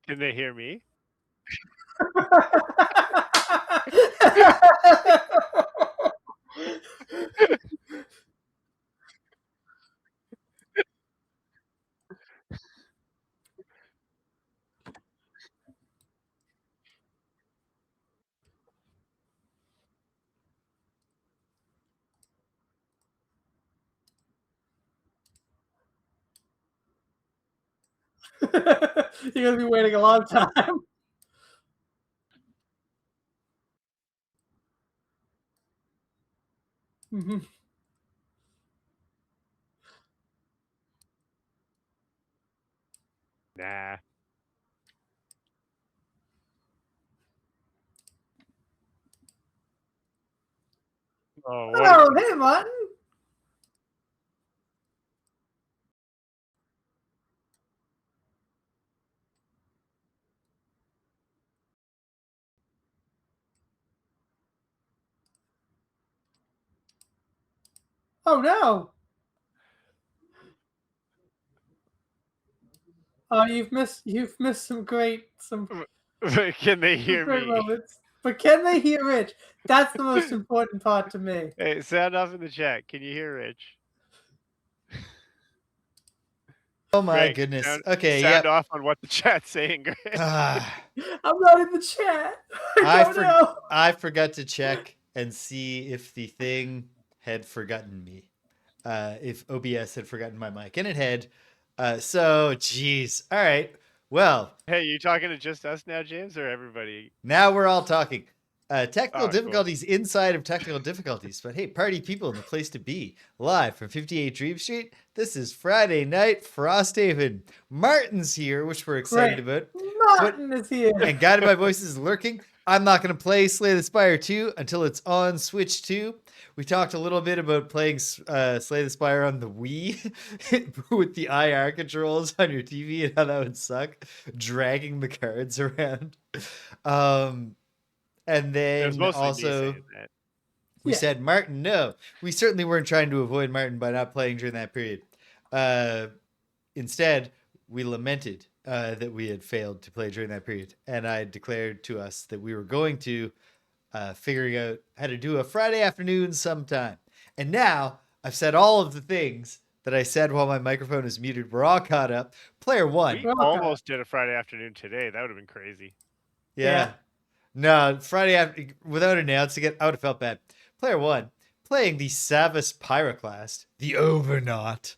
Can they hear me? You're gonna be waiting a long time. Mhm. Nah. Oh, what? Oh, hey, Martin. Oh no. Oh, you've missed some great Can they hear great me? moments. But can they hear Rich? That's the most important part to me. Hey, sound off in the chat. Can you hear Rich? Oh my Greg, goodness. sound, Okay, sound yep. off on what the chat's saying, Greg. I'm not in the chat. I don't know. I forgot to check and see if the thing had forgotten me. If OBS had forgotten my mic, and it had. So, geez. All right. Well, Hey, you talking to just us now, James, or everybody? now we're all talking. Technical Oh, cool. difficulties inside of technical difficulties. But hey, party people in the place to be. Live from 58 Dream Street. This is Friday night, Frosthaven. Martin's here, which we're excited Great. about. Martin is here. And Guided by Voices is lurking. I'm not going to play Slay the Spire 2 until it's on Switch 2. We talked a little bit about playing Slay the Spire on the Wii with the IR controls on your TV and how that would suck, dragging the cards around. And It was then mostly me also saying that. we said, Martin, no. We certainly weren't trying to avoid Martin by not playing during that period. Instead, we lamented that we had failed to play during that period. And I declared to us that we were going to figuring out how to do a Friday afternoon sometime. And now I've said all of the things that I said while my microphone is muted. We're all caught up. Player one. We almost did a Friday afternoon today. That would have been crazy. Yeah. No, Friday after, without announcing it, I would have felt bad. Player one, playing the Savas Pyroclast, the Overknot.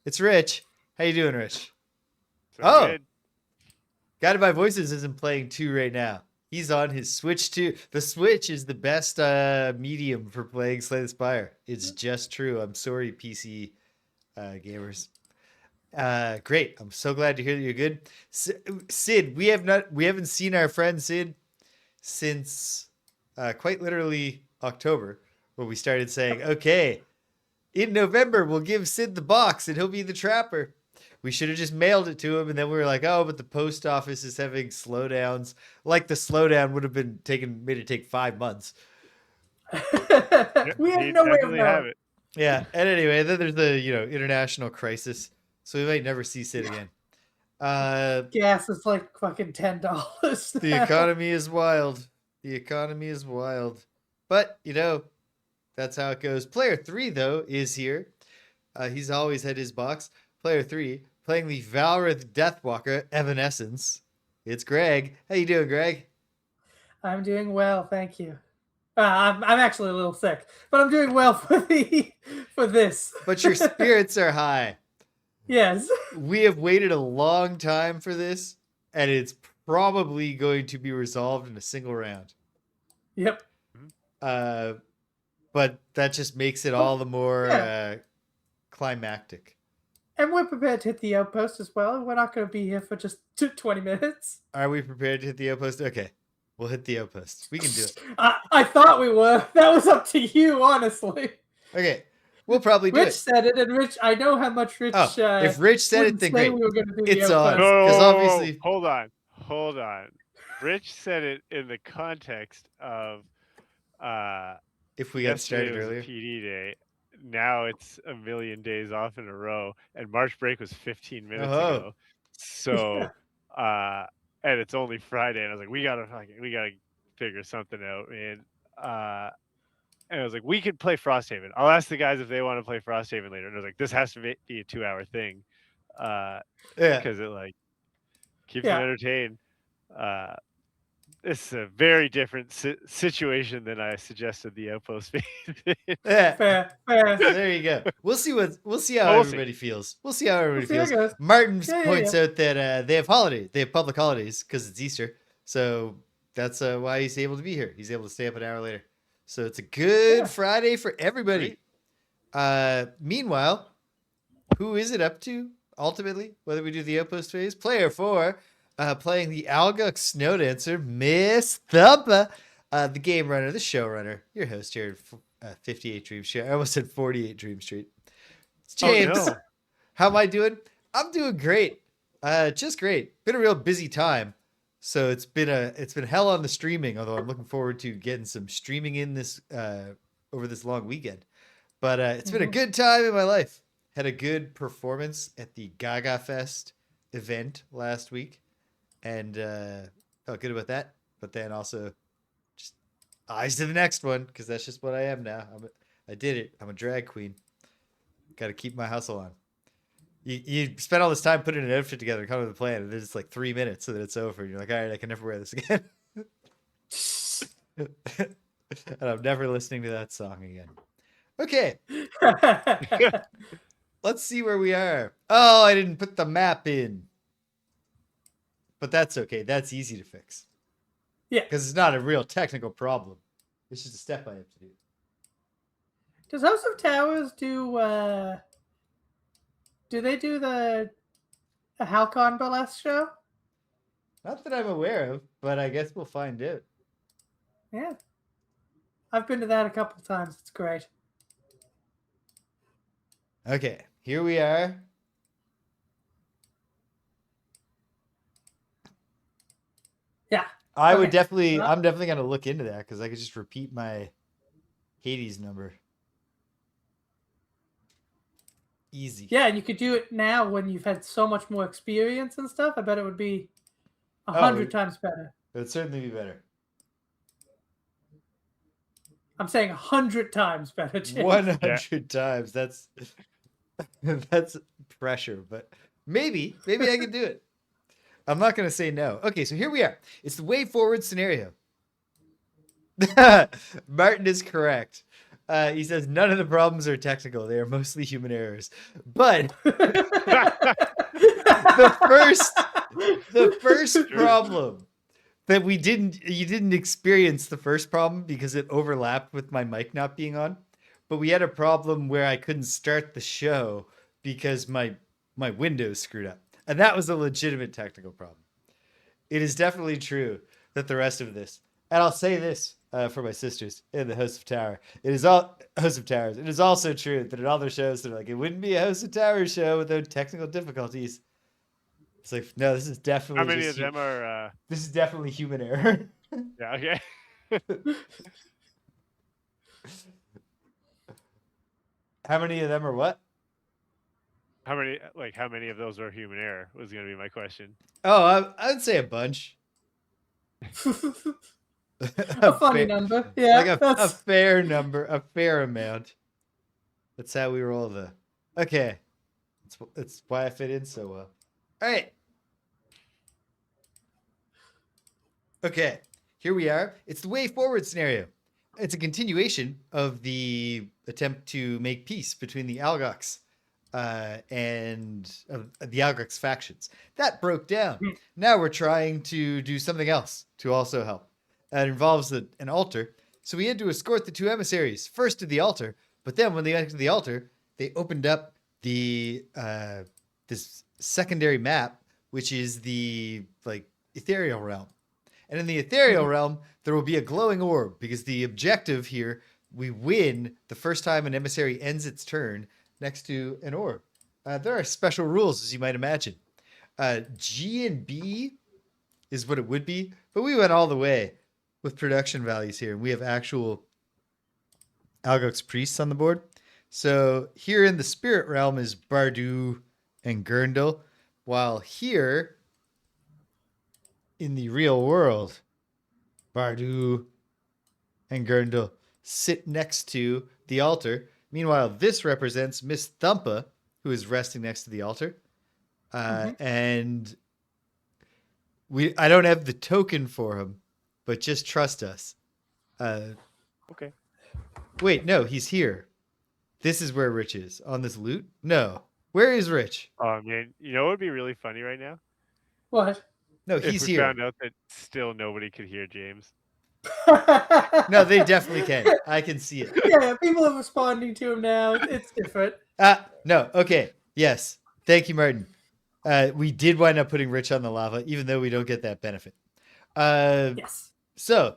It's Rich. How you doing, Rich? So good. Guided by Voices isn't playing 2 right now. He's on his Switch 2. The Switch is the best medium for playing Slay the Spire. It's just true. I'm sorry, PC gamers. Great. I'm so glad to hear that you're good. Sid, we haven't seen our friend Sid since quite literally October, where we started saying, okay, in November we'll give Sid the box and he'll be the trapper. We should have just mailed it to him, and then we were like, oh, but the post office is having slowdowns. Like the slowdown would have made it take 5 months. We had no way of knowing. Yeah, and anyway, then there's the international crisis, so we might never see Sid again. Gas is like fucking $10. The economy is wild. The economy is wild. But, that's how it goes. Player 3, though, is here. He's always had his box. Player 3, playing the Valrith Deathwalker, Evanescence. It's Greg. How you doing, Greg? I'm doing well, thank you. I'm actually a little sick, but I'm doing well for this. But your spirits are high. Yes. We have waited a long time for this, and it's probably going to be resolved in a single round. Yep. But that just makes it all the more climactic. And we're prepared to hit the outpost as well. We're not going to be here for just 20 minutes. Are we prepared to hit the outpost? Okay. We'll hit the outpost. We can do it. I thought we were. That was up to you, honestly. Okay. We'll probably do it. Rich said it, and Rich, I know how much Rich. If Rich said it, then great. We were going to do it's the on. No, Because obviously. Hold on. Rich said it in the context of. If we got started earlier. PD day. Now it's a million days off in a row, and March break was 15 minutes ago. So, and it's only Friday, and I was like, we gotta figure something out, man. And I was like, we could play Frosthaven. I'll ask the guys if they want to play Frosthaven later. And I was like, this has to be a 2-hour thing, Yeah. because it like keeps them Yeah. entertained. Uh, It's a very different situation than I suggested the outpost be. Yeah. Fair. There you go. We'll see how We'll see. everybody feels. We'll see how everybody See how it feels. goes. Martin Yeah. points out that they have public holidays because it's Easter. So that's why he's able to be here. He's able to stay up an hour later. So it's a good Yeah. Friday for everybody. Meanwhile, who is it up to ultimately? Whether we do the outpost phase, player 4, playing the Algok Snowdancer, Miss Thumpa, the game runner, the showrunner, your host here at 58 Dream Street. I almost said 48 Dream Street. It's James. Oh, no. How am I doing? I'm doing great. Just great. Been a real busy time. So it's been hell on the streaming, although I'm looking forward to getting some streaming in this over this long weekend. But it's been a good time in my life. Had a good performance at the Gaga Fest event last week, and felt good about that. But then also just eyes to the next one, because that's just what I am now. I did it. I'm a drag queen. Got to keep my hustle on. You spend all this time putting an outfit together, come up with a plan, and then it's like 3 minutes so that it's over. And you're like, all right, I can never wear this again. And I'm never listening to that song again. Okay, let's see where we are. Oh, I didn't put the map in. But that's okay. That's easy to fix. Yeah. Because it's not a real technical problem. It's just a step I have to do. Does House of Towers do they do the Halcon Burlesque show? Not that I'm aware of, but I guess we'll find out. Yeah. I've been to that a couple times. It's great. Okay, here we are. Yeah. I'm Okay. definitely going to look into that because I could just repeat my Hades number. Easy. Yeah, and you could do it now when you've had so much more experience and stuff. I bet it would be 100 times better. It would certainly be better. I'm saying 100 times better. James. 100 times. That's pressure, but maybe I can do it. I'm not going to say no. Okay, so here we are. It's the way forward scenario. Martin is correct. He says none of the problems are technical. They are mostly human errors. But the first problem that you didn't experience the first problem because it overlapped with my mic not being on. But we had a problem where I couldn't start the show because my Windows screwed up. And that was a legitimate technical problem. It is definitely true that the rest of this, and I'll say this for my sisters in the House of Tower. House of Towers. It is also true that in all their shows, they're like, it wouldn't be a House of Towers show without technical difficulties. It's like, no, this is definitely. How many of them are? This is definitely human error. Yeah. Okay. How many of them are what? How many of those are human error was going to be my question. Oh, I'd say a bunch. A funny number. Yeah. Like a fair number, a fair amount. That's how we roll Okay. That's why I fit in so well. All right. Okay. Here we are. It's the way forward scenario. It's a continuation of the attempt to make peace between the Algox and the Algox factions. That broke down. Now we're trying to do something else to also help. It involves an altar. So we had to escort the 2 emissaries first to the altar, but then when they got to the altar, they opened up the this secondary map, which is the ethereal realm. And in the ethereal realm, there will be a glowing orb because the objective here, we win the first time an emissary ends its turn next to an orb. There are special rules, as you might imagine. G and B is what it would be, but we went all the way with production values here, and we have actual Algox priests on the board. So here in the spirit realm is Bardu and Gurndal, while here in the real world, Bardu and Gurndal sit next to the altar. Meanwhile, this represents Miss Thumpa, who is resting next to the altar. And I don't have the token for him, but just trust us. Okay. Wait, no, he's here. This is where Rich is. On this loot? No. Where is Rich? Oh man, you know what would be really funny right now? What? No, If he's we here. found out that still nobody could hear James. No, they definitely can. I can see it. Yeah, people are responding to him now. It's different. No. Okay. Yes. Thank you, Martin. We did wind up putting Rich on the lava, even though we don't get that benefit. Yes. So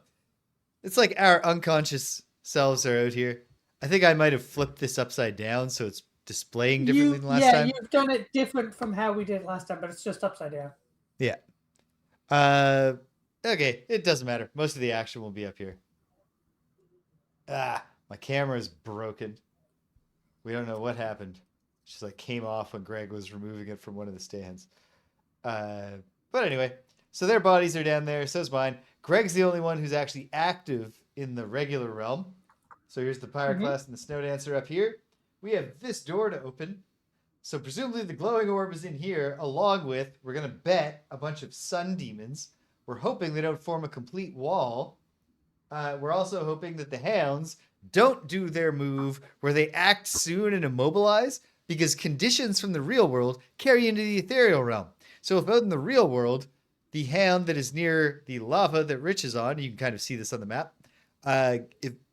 it's like our unconscious selves are out here. I think I might have flipped this upside down so it's displaying differently than last time. You've done it different from how we did it last time, but it's just upside down. Yeah. Okay, it doesn't matter. Most of the action will be up here. My camera is broken. We don't know what happened. It just like came off when Greg was removing it from one of the stands. But anyway, so their bodies are down there. So's mine. Greg's the only one who's actually active in the regular realm. So here's the Pyroclast and the Snow Dancer up here. We have this door to open. So presumably the glowing orb is in here, along with, we're going to bet, a bunch of sun demons. We're hoping they don't form a complete wall. We're also hoping that the hounds don't do their move where they act soon and immobilize, because conditions from the real world carry into the ethereal realm. So if out in the real world, the hound that is near the lava that Rich is on, you can kind of see this on the map,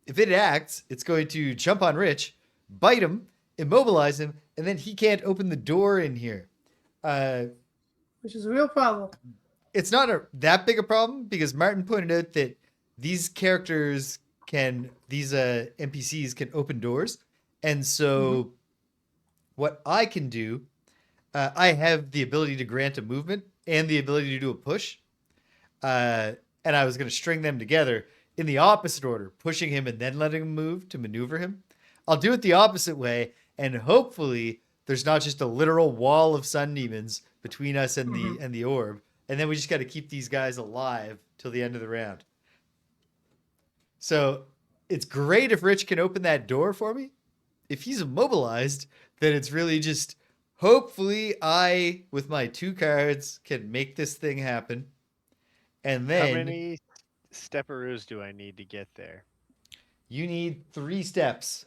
if it acts, it's going to jump on Rich, bite him, immobilize him, and then he can't open the door in here. Which is a real problem. It's not that big a problem, because Martin pointed out that these characters these NPCs can open doors. And so what I can do, I have the ability to grant a movement and the ability to do a push. And I was going to string them together in the opposite order, pushing him and then letting him move to maneuver him. I'll do it the opposite way, and hopefully there's not just a literal wall of sun demons between us and the orb. And then we just got to keep these guys alive till the end of the round. So it's great if Rich can open that door for me. If he's immobilized, then it's really just hopefully I, with my 2 cards, can make this thing happen. And then how many stepperoos do I need to get there? You need 3 steps.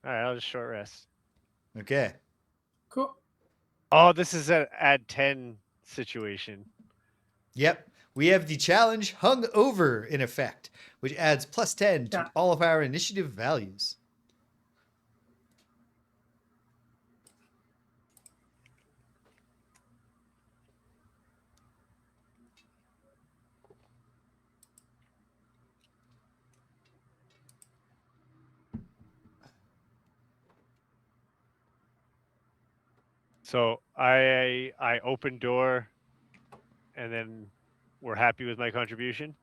All right, I'll just short rest. Okay. Cool. Oh, this is an add 10 situation. Yep. We have the challenge hung over in effect, which adds +10 to all of our initiative values. So I open door, and then we're happy with my contribution.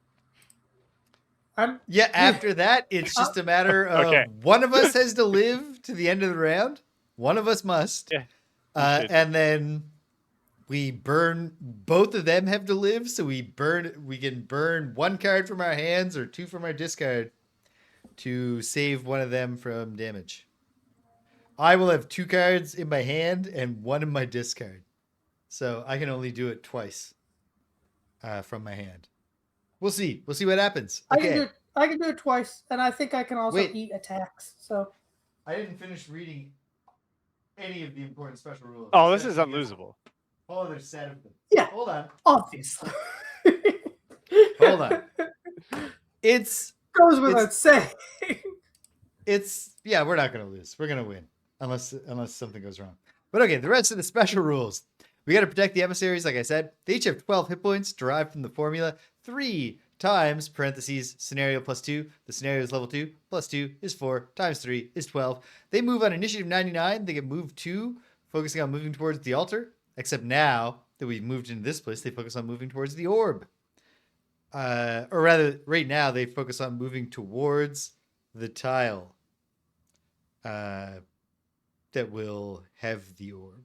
Yeah, after that, it's just a matter of one of us has to live to the end of the round. One of us must. Yeah. And then we burn, both of them have to live, so we can burn 1 card from our hands or 2 from our discard to save one of them from damage. I will have 2 cards in my hand and 1 in my discard. So I can only do it twice from my hand. We'll see. We'll see what happens. Okay. I can do it twice, and I think I can also eat attacks. So I didn't finish reading any of the important special rules. Oh, this is unlosable. Oh, there's 7 of them. Yeah. Hold on. Obviously. Hold on. It's goes without saying. Yeah, we're not gonna lose. We're gonna win. Unless something goes wrong. But okay, the rest of the special rules. We got to protect the emissaries, like I said. They each have 12 hit points derived from the formula 3 times, parentheses, scenario +2. The scenario is level 2. +2 is 4. Times 3 is 12. They move on initiative 99. They get moved 2, focusing on moving towards the altar. Except now that we've moved into this place, they focus on moving towards the orb. Or rather, right now, they focus on moving towards the tile that will have the orb.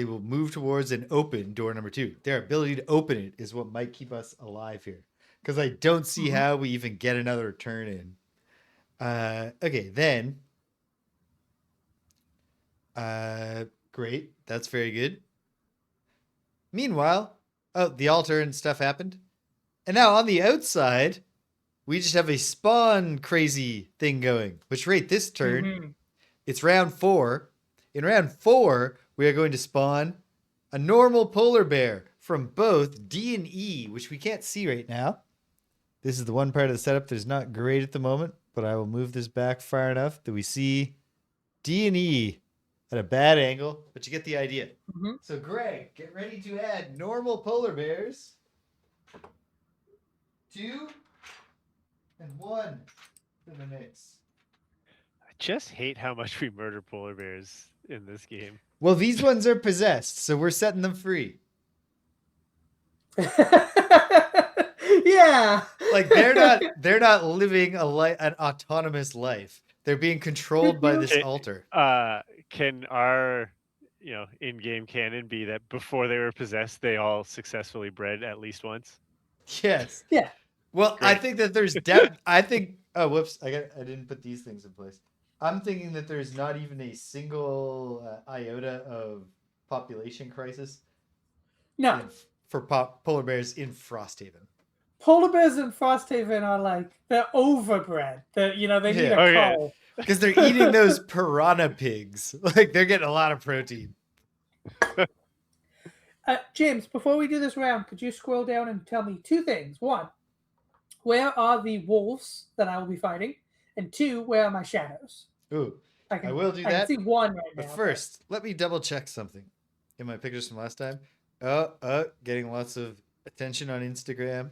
they will move towards and open door number 2. Their ability to open it is what might keep us alive here. Because I don't see how we even get another turn in. Okay, then. Great. That's very good. Meanwhile, the altar and stuff happened. And now on the outside, we just have a spawn crazy thing going. Which rate this turn, it's round 4. In round 4, we are going to spawn a normal polar bear from both D and E, which we can't see right now. This is the one part of the setup that is not great at the moment, but I will move this back far enough that we see D and E at a bad angle, but you get the idea. So Greg, get ready to add normal polar bears. 2 and 1 for the mix. I just hate how much we murder polar bears in this game. Well, these ones are possessed, so we're setting them free. Yeah. Like they're not living an autonomous life. They're being controlled by this altar. Can our in-game canon be that before they were possessed, they all successfully bred at least once? Yes. Yeah. Well, Great. I think that there's depth. I think. Oh, whoops! I didn't put these things in place. I'm thinking that there's not even a single iota of population crisis. No. For polar bears in Frosthaven. Polar bears in Frosthaven are like, they're overbred. They need a cull. Because they're eating those piranha pigs. Like, they're getting a lot of protein. James, before we do this round, could you scroll down and tell me 2 things? 1, where are the wolves that I will be fighting? And 2, where are my shadows? Ooh, I will do I that. can see 1 right now. But first, let me double check something in my pictures from last time. Getting lots of attention on Instagram,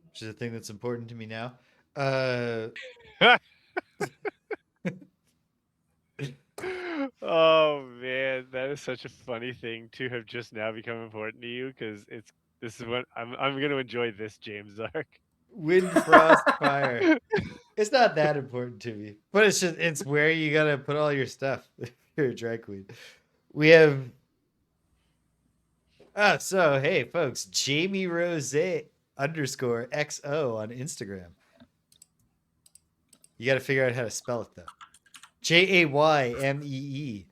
which is a thing that's important to me now. Oh man, that is such a funny thing to have just now become important to you, because this is what I'm gonna enjoy this James arc. Wind, frost, fire. It's not that important to me, but it's where you gotta put all your stuff if you're a drag queen. We have so hey folks, Jamie Rose _ XO on Instagram. You got to figure out how to spell it though. JAYMEEROSE.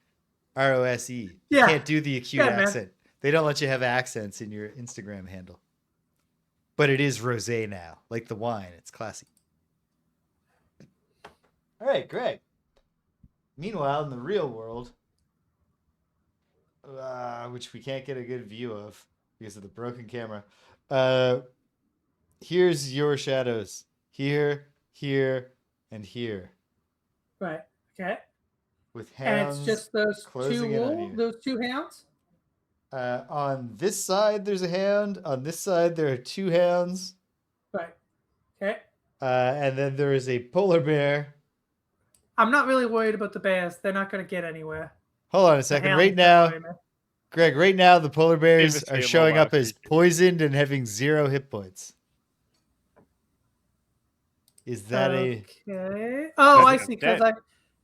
You can't do the acute accent. Man. They don't let you have accents in your Instagram handle. But it is rosé now, like the wine. It's classy. All right, Greg. Meanwhile, in the real world, which we can't get a good view of because of the broken camera, here's your shadows. Here, here, and here. Right. Okay. With hounds. And it's just those 2 wolves, those 2 hounds? On this side, there's a hound. On this side, there are 2 hounds. Right. Okay. And then there is a polar bear. I'm not really worried about the bears. They're not going to get anywhere. Hold on a second. Right now, Greg, the polar bears are showing up as poisoned and having 0 hit points. Is that okay? Oh, I see.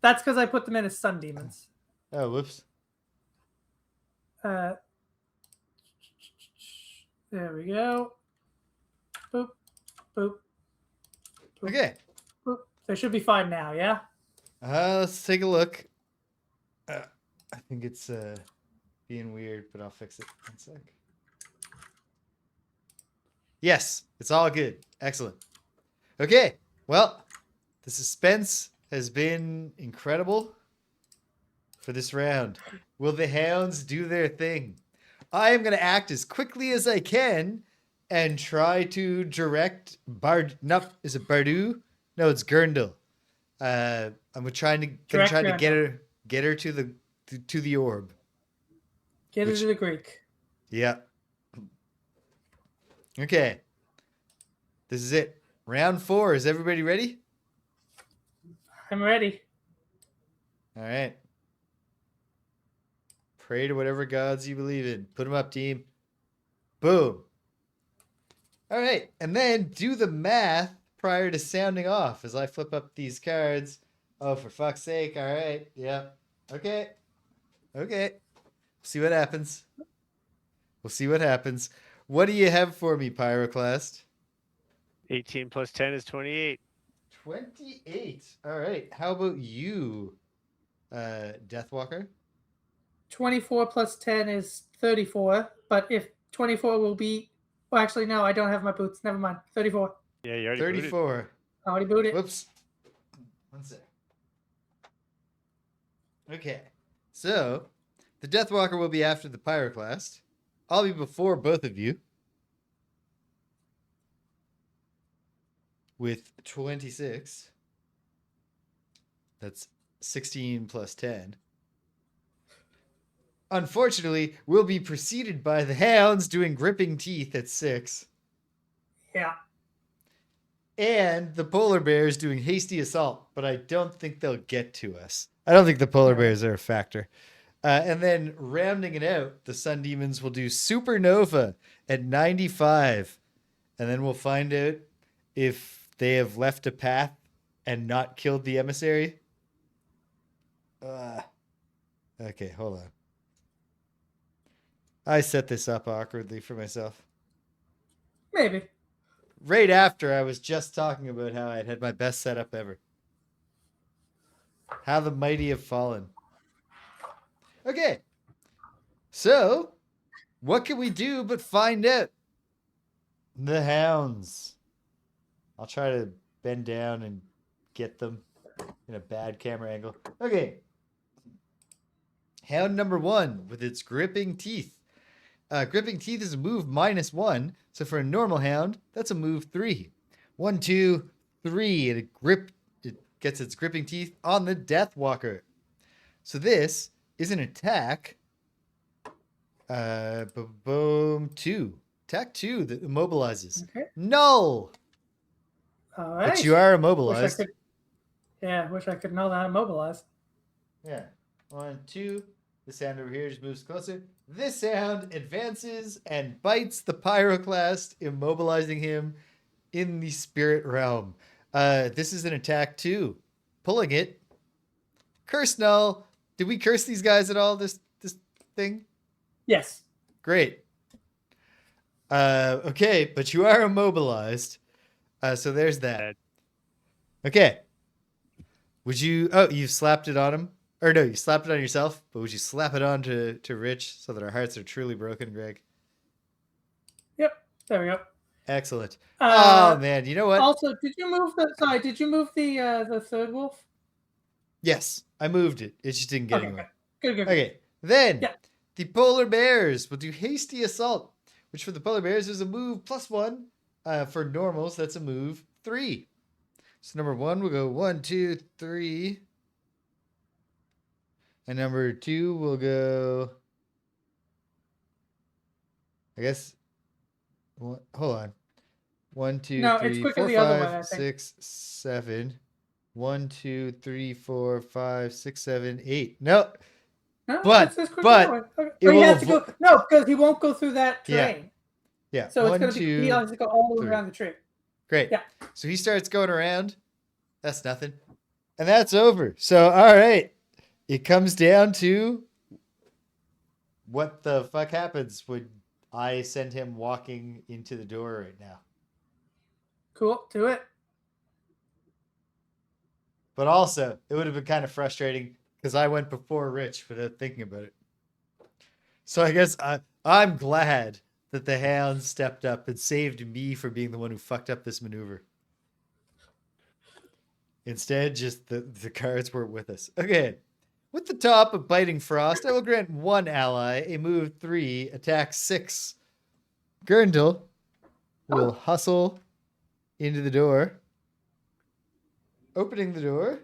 That's because I put them in as sun demons. Oh, whoops. There we go. Boop, boop. Boop, okay. Boop. They should be fine now, yeah? Let's take a look. I think it's being weird, but I'll fix it in a sec. Yes, it's all good. Excellent. Okay, well, the suspense has been incredible for this round. Will the hounds do their thing? I am going to act as quickly as I can and try to direct is it Bardu? No, it's Gurndal. I'm trying to get her to the orb. Get her to the Greek. Yeah. Okay. This is it. Round 4. Is everybody ready? I'm ready. All right. Pray to whatever gods you believe in. Put them up, team. Boom. All right. And then do the math prior to sounding off as I flip up these cards. Oh, for fuck's sake. All right. Yeah. Okay. See what happens. We'll see what happens. What do you have for me, Pyroclast? 18 plus 10 is 28. 28. All right. How about you, Deathwalker? 24 plus 10 is 34. But if 24 will be... Oh, actually, no, I don't have my boots. Never mind. 34. Yeah, you already booted. 34. I already booted. Whoops. One sec. Okay. So, the Deathwalker will be after the Pyroclast. I'll be before both of you. With 26. That's 16 plus 10. Unfortunately, we'll be preceded by the Hounds doing gripping teeth at 6. Yeah. And the Polar Bears doing hasty assault, but I don't think they'll get to us. I don't think the Polar Bears are a factor. And then rounding it out, the Sun Demons will do Supernova at 95. And then we'll find out if they have left a path and not killed the emissary. Okay, hold on. I set this up awkwardly for myself. Maybe. Right after I was just talking about how I'd had my best setup ever. How the mighty have fallen. Okay. So, what can we do but find out? The Hounds. I'll try to bend down and get them in a bad camera angle. Okay. Hound number 1 with its gripping teeth. Gripping teeth is a move -1. So for a normal hound, that's a move 3. 1, 2, 3. It gets its gripping teeth on the Deathwalker. So this is an attack. Boom 2. Attack 2 that immobilizes. Okay. Null. All right. But you are Wish I immobilized. could... Yeah, wish I could know that immobilized. Yeah. 1, 2. This hound over here just moves closer. This hound advances and bites the Pyroclast, immobilizing him in the spirit realm. This is an attack 2. Pulling it. Curse null. Did we curse these guys at all, this thing? Yes. Great. Okay, but you are immobilized. So there's that. Okay. Would you... Oh, you slapped it on him? Or no, you slapped it on yourself, but would you slap it on to Rich so that our hearts are truly broken, Greg? Yep. There we go. Excellent. Oh, man. You know what? Also, did you move the... Sorry, did you move the third wolf? Yes, I moved it. It just didn't get Okay, anywhere. good. Okay, then Yeah. the Polar Bears will do Hasty Assault, which for the Polar Bears is a move +1. For normals, that's a move 3. So number 1 will go 1, 2, 3. And number 2 will go... I guess... Hold on. 1, 2, No, it's 3, quicker 4, the other way, I 5, think. 6, 7. 1, 2, 3, 4, 5, 6, 7, 8. No, No, But- it's quicker but that way. Okay. it But he will has to go... No, because he won't go through that Yeah. terrain. yeah. So 1, it's going to be... 2, He has to go all the way 3. around the tree. Great. Yeah. So he starts going around. That's nothing. And that's over. So, all right. It comes down to what the fuck happens when I send him walking into the door right now. Cool. Do it. But also, it would have been kind of frustrating because I went before Rich without thinking about it. So I guess I'm glad that the Hounds stepped up and saved me from being the one who fucked up this maneuver. Instead, just the cards weren't with us. Okay. With the top of Biting Frost, I will grant 1 ally a move 3, attack 6. Gurndl will hustle into the door. Opening the door.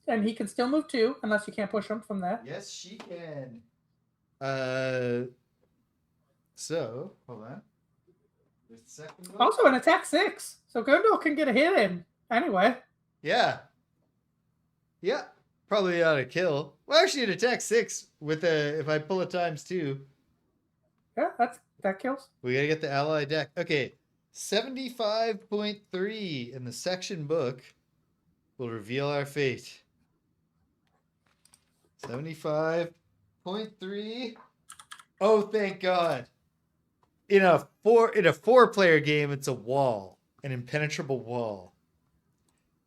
And he can still move 2, unless you can't push him from there. Yes, she can. So, hold on. There's the second one. Also, an attack 6. So Gurndl can get a hit in. Anyway. Yeah. Yeah. Probably ought to kill. Well, actually, an attack 6 with if I pull it ×2. Yeah, that kills. We gotta get the ally deck. Okay. 75.3 in the section book will reveal our fate. 75.3. 0.3. Oh, thank God. In a 4-player game, it's a wall, an impenetrable wall.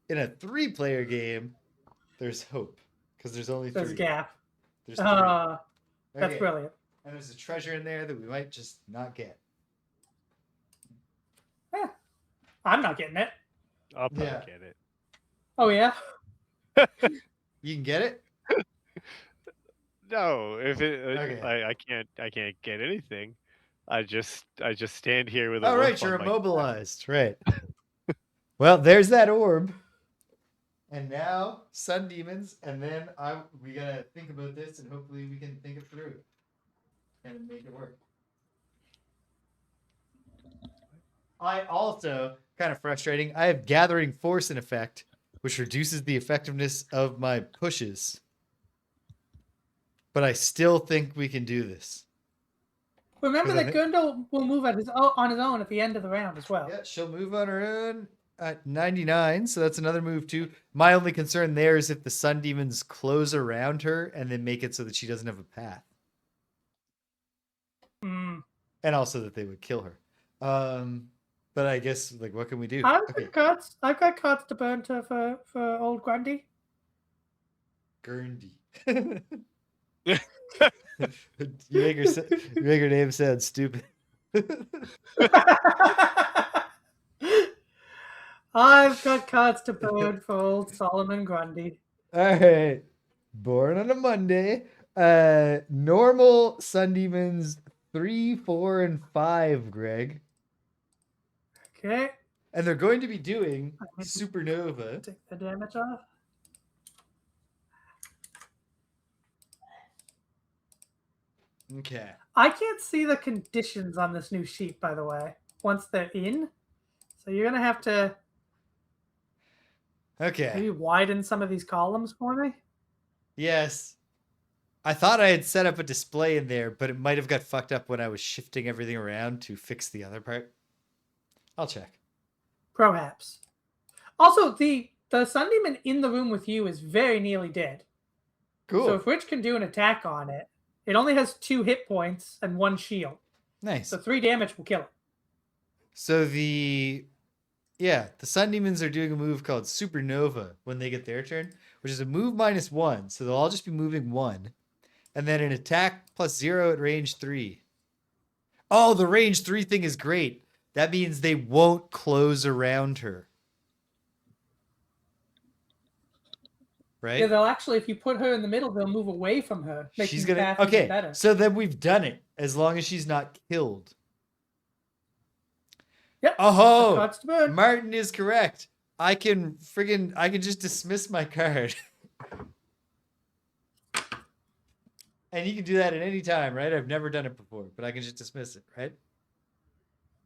In a 3-player game, there's hope because there's only There's 3. a gap. There's 3. That's Okay. brilliant. And there's a treasure in there that we might just not get. Yeah. I'm not getting it. I'll probably Yeah. get it. Oh, yeah? You can get it? No, if it, Okay. I can't get anything. I just stand here with a Oh, wolf right, you're on my immobilized. Right. Well, there's that orb. And now, sun demons, and then we gotta think about this, and hopefully we can think it through and make it work. I also, kind of frustrating, I have gathering force in effect, which reduces the effectiveness of my pushes. But I still think we can do this. Remember 'Cause I that think- Gundel will move on his own at the end of the round as well. Yeah, she'll move on her own at 99, so that's another move too. My only concern there is if the sun demons close around her and then make it so that she doesn't have a path. Mm. And also that they would kill her. But I guess, like, what can we do? I've got cards to burn for old Grundy. Gurndy. you make her name sound stupid. I've got cards to burn for old Solomon Grundy. All right. Born on a Monday. Normal sun demons 3, 4, and 5, Greg. Okay. And they're going to be doing supernova. Take the damage off. Okay. I can't see the conditions on this new sheet, by the way, once they're in. So you're going to have to Okay. maybe widen some of these columns for me. Yes. I thought I had set up a display in there, but it might have got fucked up when I was shifting everything around to fix the other part. I'll check. Perhaps. Also, the Sun Demon in the room with you is very nearly dead. Cool. So if Rich can do an attack on it, it only has 2 hit points and 1 shield. Nice. So 3 damage will kill it. So the sun demons are doing a move called supernova when they get their turn, which is a move -1. So they'll all just be moving 1. And then an attack +0 at range 3. Oh, the range 3 thing is great. That means they won't close around her. Right? Yeah, they'll actually, if you put her in the middle, they'll move away from her. She's the gonna path even okay. better. So then we've done it as long as she's not killed. Yep. Oh, Cards to burn. Martin is correct. I can just dismiss my card. And you can do that at any time, right? I've never done it before, but I can just dismiss it, right?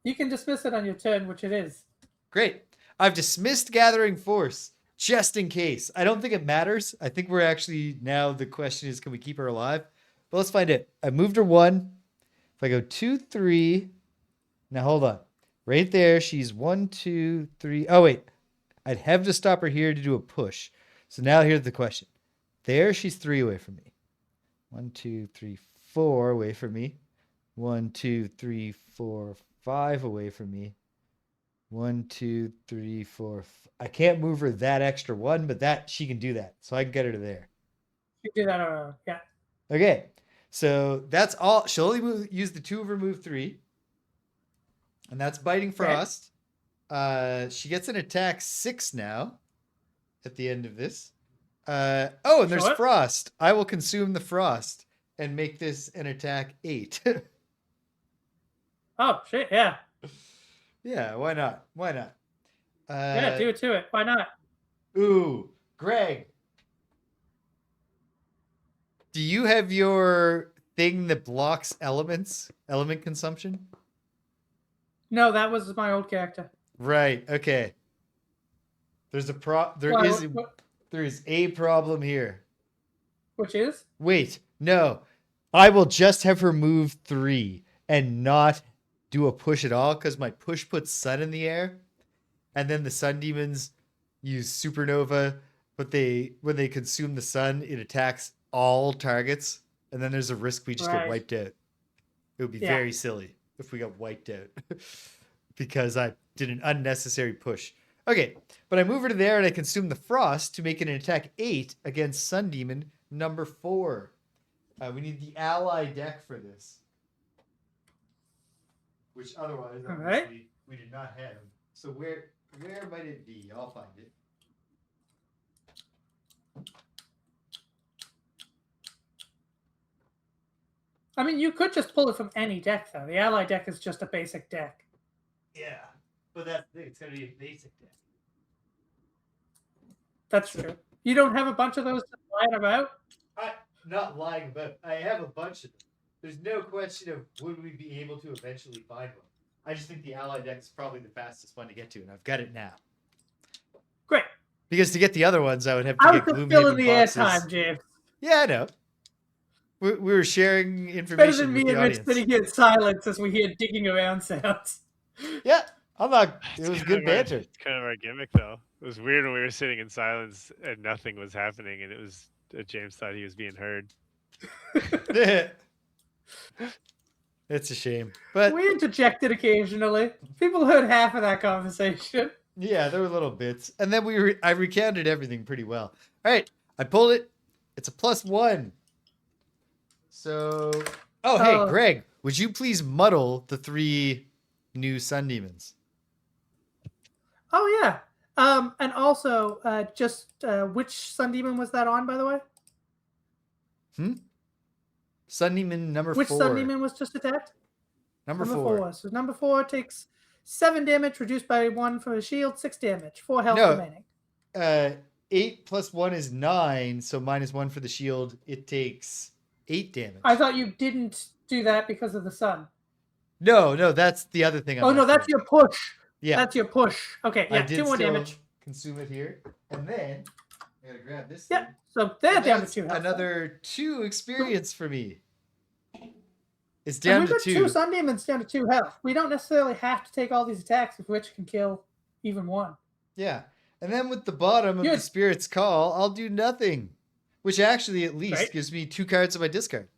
You can dismiss it on your turn, which it is. Great. I've dismissed Gathering Force just in case. I don't think it matters. I think we're actually now the question is, can we keep her alive? But let's find it. I moved her 1. If I go 2, 3. Now hold on. Right there, she's 1, 2, 3. Oh, wait. I'd have to stop her here to do a push. So now here's the question. There, she's 3 away from me. 1, 2, 3, 4 away from me. 1, 2, 3, 4, 5 away from me. 1, 2, 3, 4. I can't move her that extra 1, but that she can do that. So I can get her to there. You do that, yeah. Okay. So that's all. She'll only use the 2 of her move 3. And that's Biting Frost. She gets an attack 6 now at the end of this. And there's Sure. Frost. I will consume the Frost and make this an attack 8. Oh, shit, yeah. Yeah, why not? Why not? Yeah, do it to it. Why not? Ooh, Greg. Do you have your thing that blocks element consumption? No, that was my old character. Right. Okay. There's a there is a problem here. Which is? Wait, no. I will just have her move 3 and not do a push at all because my push puts sun in the air. And then the sun demons use supernova, but when they consume the sun, it attacks all targets and then there's a risk we just get Right. wiped out. It would be Yeah. very silly if we got wiped out because I did an unnecessary push. Okay, but I move her to there and I consume the frost to make it an attack 8 against Sun Demon number 4. We need the ally deck for this, which otherwise All right. obviously we did not have. So where might it be? I'll find it. I mean, you could just pull it from any deck, though. The ally deck is just a basic deck. Yeah, but that's the thing. It's gonna be a basic deck. That's true. You don't have a bunch of those lying about? Not lying about. I have a bunch of them. There's no question of would we be able to eventually find one. I just think the ally deck is probably the fastest one to get to, and I've got it now. Great. Because to get the other ones, I would have to I get was just Gloomhaven filling the boxes. airtime, James. Yeah, I know. We were sharing Better information than with me the and Rich audience. sitting here in silence as we hear digging around sounds. Yeah, I'm not. It It's was kind good of our- banter. It's kind of our gimmick, though. It was weird when we were sitting in silence and nothing was happening, and it was James thought he was being heard. It's a shame, but We interjected occasionally. People heard half of that conversation. yeah, there were little bits, and then I recounted everything pretty well. All right, I pulled it. It's a +1. So, hey, Oh. Greg, would you please muddle the 3 new Sun Demons? Oh, yeah. And also, which Sun Demon was that on, by the way? Sun Demon number Which 4. Sun Demon was just attacked? Number 4. So number 4 takes 7 damage, reduced by 1 for the shield, 6 damage, 4 health No. remaining. 8 + 1 is 9, so -1 for the shield. It takes 8 damage. I thought you didn't do that because of the sun. No, that's the other thing. Oh, no, that's your push. Yeah. That's your push. Okay, I yeah, did 2 more still damage. consume it here, and then I gotta grab this. Yeah, thing. so they're And down to that's 2 health. another 2 experience for me. It's And down we've to got 2. 2 Sun Demons down to 2 health. We don't necessarily have to take all these attacks, if which can kill even 1. Yeah, and then with the bottom of the Good. Spirit's Call, I'll do nothing, which actually at least Right. gives me 2 cards of my discard.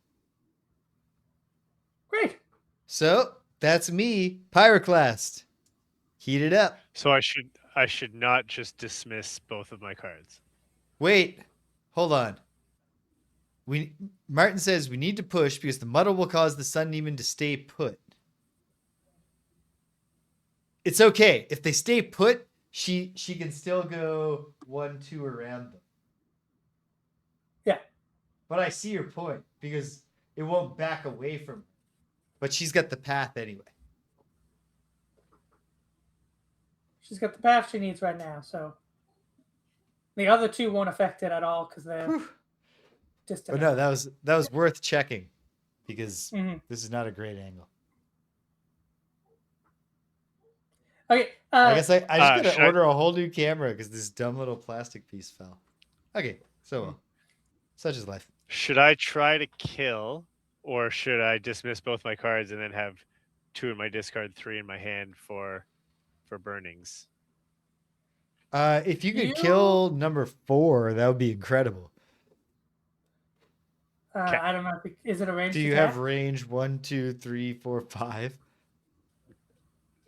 Great. So that's me, Pyroclast. Heat it up. So I should not just dismiss both of my cards. Wait, hold on. Martin says we need to push because the muddle will cause the Sun Demon to stay put. It's okay if they stay put. She can still go 1, 2 around them. Yeah. But I see your point because it won't back away from her. But she's got the path anyway. She's got the path she needs right now, so the other 2 won't affect it at all because they're Whew. distant. But no, that was worth checking because Mhm. this is not a great angle. Okay. I guess I just should gotta I- order a whole new camera because this dumb little plastic piece fell. Okay, so such is life. Should I try to kill, or should I dismiss both my cards and then have 2 in my discard, 3 in my hand for burnings? If you could kill number 4, that would be incredible. I don't know. Is it a range? Do you attack? have range 1, 2, 3, 4, 5?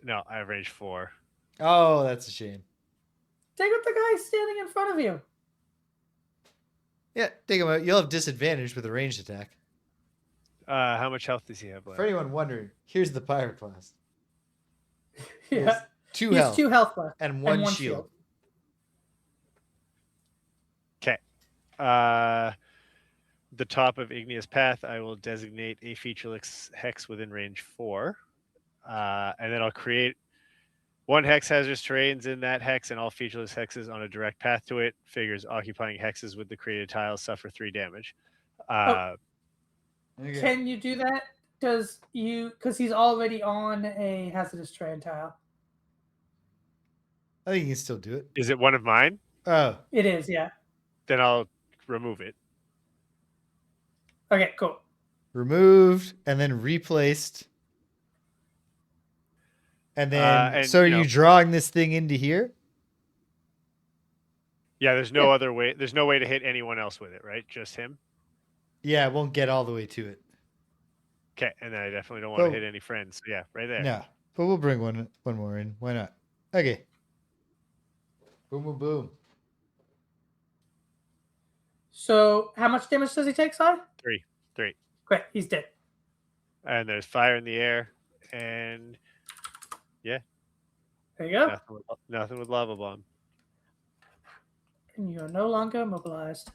No, I have range 4. Oh, that's a shame. Take out the guy standing in front of you. Yeah, take him out. You'll have disadvantage with a ranged attack. How much health does he have left? For anyone wondering, here's the Pyroclast. He has Yeah. 2 He has health 2 health left. and 1 1 shield. Okay. The top of Igneous Path, I will designate a featureless hex within range 4. And then I'll create 1 hex hazardous terrains in that hex, and all featureless hexes on a direct path to it. Figures occupying hexes with the created tiles suffer 3 damage. Okay. Can you do that? Because he's already on a hazardous terrain tile. I think you can still do it. Is it one of mine? Oh, It is, yeah. Then I'll remove it. Okay, cool. removed and then replaced. And then, and, so are you know- you drawing this thing into here? Yeah, there's no other way. There's no way to hit anyone else with it, right? Just him. Yeah, it won't get all the way to it. Okay, and then I definitely don't want to Oh. hit any friends. So yeah, right there. No, but we'll bring one more in. Why not? Okay. Boom, boom, boom. So how much damage does he take, Si? Three. Great, he's dead. And there's fire in the air, and There you go. nothing with lava bomb. And you're no longer immobilized.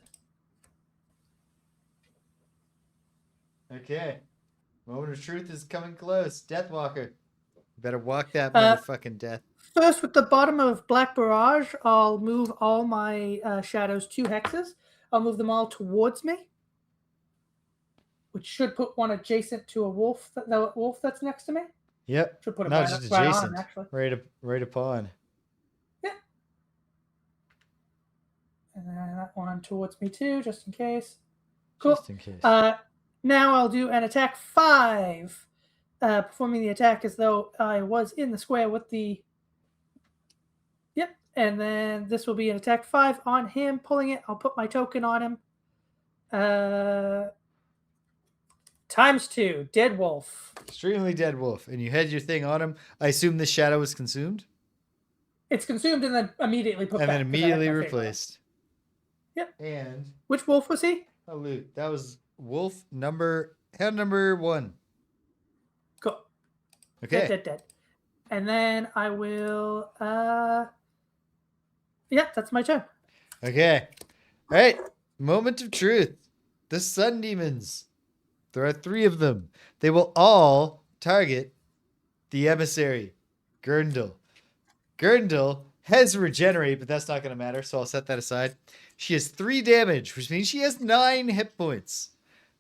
Okay. Moment of truth is coming close. Deathwalker. Better walk that Uh, motherfucking death. First, with the bottom of Black Barrage, I'll move all my shadows 2 hexes. I'll move them all towards me, which should put one adjacent to a wolf. The wolf that's next to me. Yep. Should put it Not right, just right on adjacent. him, actually. Right upon. And then that one towards me too, just in case. Cool. Just in case. Now I'll do an attack 5, performing the attack as though I was in the square with the. Yep. And then this will be an attack 5 on him, pulling it. I'll put my token on him. ×2, dead wolf. Extremely dead wolf. And you had your thing on him. I assume the shadow was consumed? It's consumed and then immediately put And back. then 'cause I had immediately my favorite one. replaced. Yep. And Which wolf was he? a loot. That was wolf number 1. Cool. Okay. Dead. And then I will. That's my turn. Okay. All right. Moment of truth. The sun demons. There are 3 of them. They will all target the emissary, Gurndal. Gurndal has regenerate, but that's not going to matter, so I'll set that aside. She has 3 damage, which means she has 9 hit points.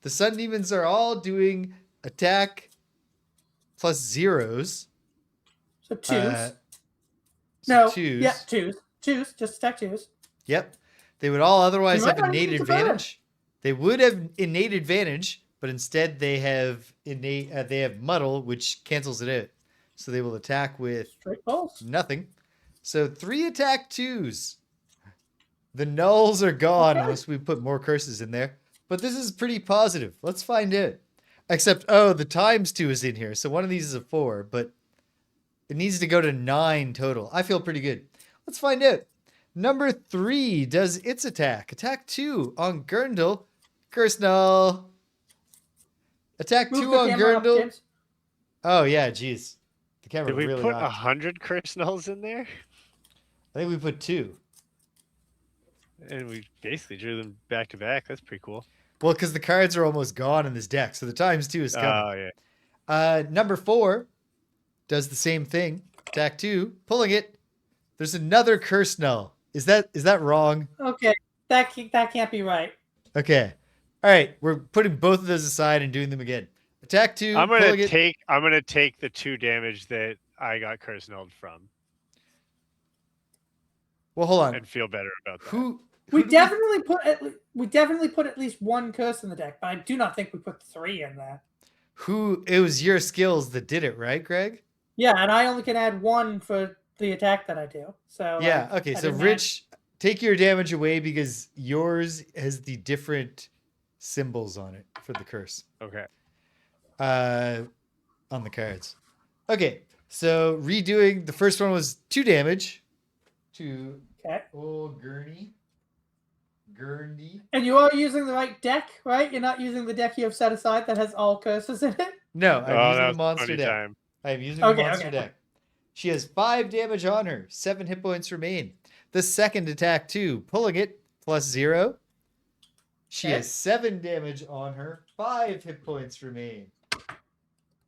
The sun demons are all doing attack plus 0s. So 2s. So No. 2s. Yeah, 2s. 2s. Just attack 2s. Yep. They would all otherwise You have might not innate need to burn. advantage. They would have innate advantage, but instead they have muddle, which cancels it out. So they will attack with Straight balls. nothing. So 3 attack 2s. The nulls are gone Okay. unless we put more curses in there. But this is pretty positive. Let's find out. Except, the ×2 is in here. So one of these is a 4, but it needs to go to 9 total. I feel pretty good. Let's find out. Number 3 does its attack. Attack 2 on Gurndal. Curse null. Attack Move 2 the on camera up, Gurndal. James. Oh, yeah, jeez. The camera Did we really put hot. 100 curse nulls in there? I think we put 2. And we basically drew them back to back. That's pretty cool. Well, because the cards are almost gone in this deck, so the ×2 is coming. Oh yeah. Number 4 does the same thing. Attack 2, pulling it. There's another curse null. Is that wrong? Okay. That can't be right. Okay. All right, we're putting both of those aside and doing them again. Attack 2, I'm pulling gonna it. I'm gonna take the 2 damage that I got curse nulled from Well, hold on. and feel better about that. Who We do definitely put at least 1 curse in the deck, but I do not think we put 3 in there. it was your skills that did it, right, Greg? Yeah, and I only can add 1 for the attack that I do. So Yeah, okay. I So didn't Rich, take your damage away because yours has the different symbols on it for the curse. Okay. On the cards. Okay, so redoing the first one was 2 damage to Okay. old Gurney. And you are using the right deck, right? You're not using the deck you have set aside that has all curses in it. No, I'm that using the was monster funny deck. time. I am using Okay, the monster okay. deck. She has 5 damage on her. 7 hit points remain. The second attack, 2, pulling it, plus 0. She Okay. has 7 damage on her. 5 hit points remain.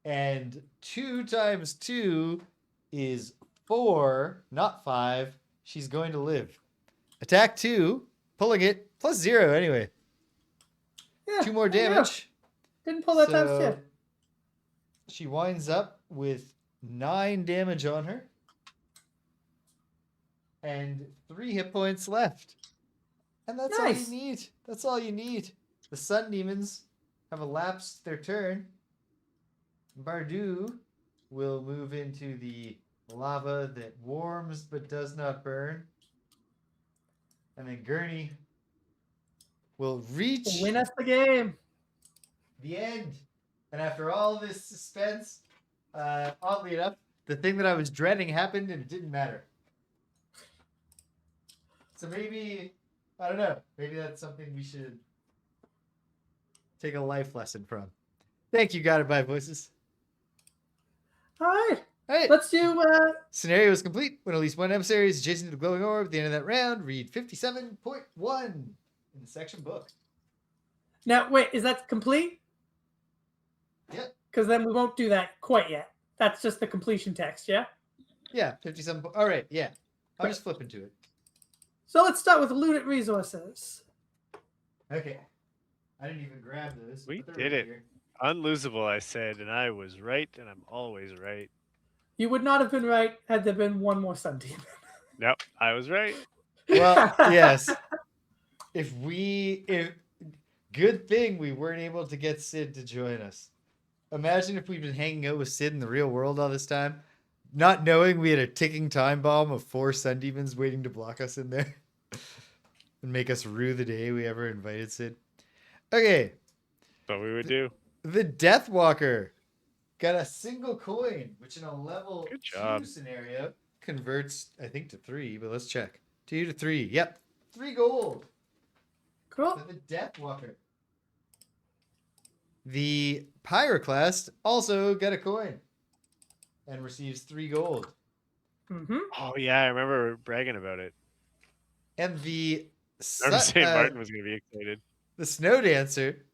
And 2 times 2 is 4, not 5. She's going to live. Attack 2, pulling it, plus 0 anyway. Yeah, 2 more there you go. damage. Didn't pull that times So 2. she winds up with 9 damage on her. And 3 hit points left. And that's all Nice. you need. That's all you need. The sun demons have elapsed their turn. Bardu will move into the lava that warms but does not burn. And then Gurney will reach Win us the game. The end. And after all this suspense, oddly enough, the thing that I was dreading happened and it didn't matter. So maybe, I don't know, maybe that's something we should take a life lesson from. Thank you, Guided by Voices. All right. All right. Let's do. Scenario is complete when at least one emissary is adjacent to the glowing orb. At the end of that round, read 57.1 in the section book. Now, wait, is that complete? Yep. Because then we won't do that quite yet. That's just the completion text, yeah? Yeah, 57. All right, yeah. I'm just flipping to it. So let's start with looted resources. Okay. I didn't even grab those. We but they're did right it. here. Unlosable, I said, and I was right, and I'm always right. You would not have been right had there been one more Sun Demon. Nope, I was right. Well, yes. If good thing we weren't able to get Sid to join us. Imagine if we'd been hanging out with Sid in the real world all this time, not knowing we had a ticking time bomb of 4 Sun Demons waiting to block us in there and make us rue the day we ever invited Sid. Okay. What we would do. The Death Walker got a single coin, which in a level Good 2 job. scenario converts, I think, to 3, but let's check. 2 to 3. Yep. 3 gold. Cool. For the Death Walker. The Pyroclast also got a coin and receives 3 gold. Mm-hmm. Oh yeah, I remember bragging about it. And the I remember saying Martin was going to be excited. the Snow Dancer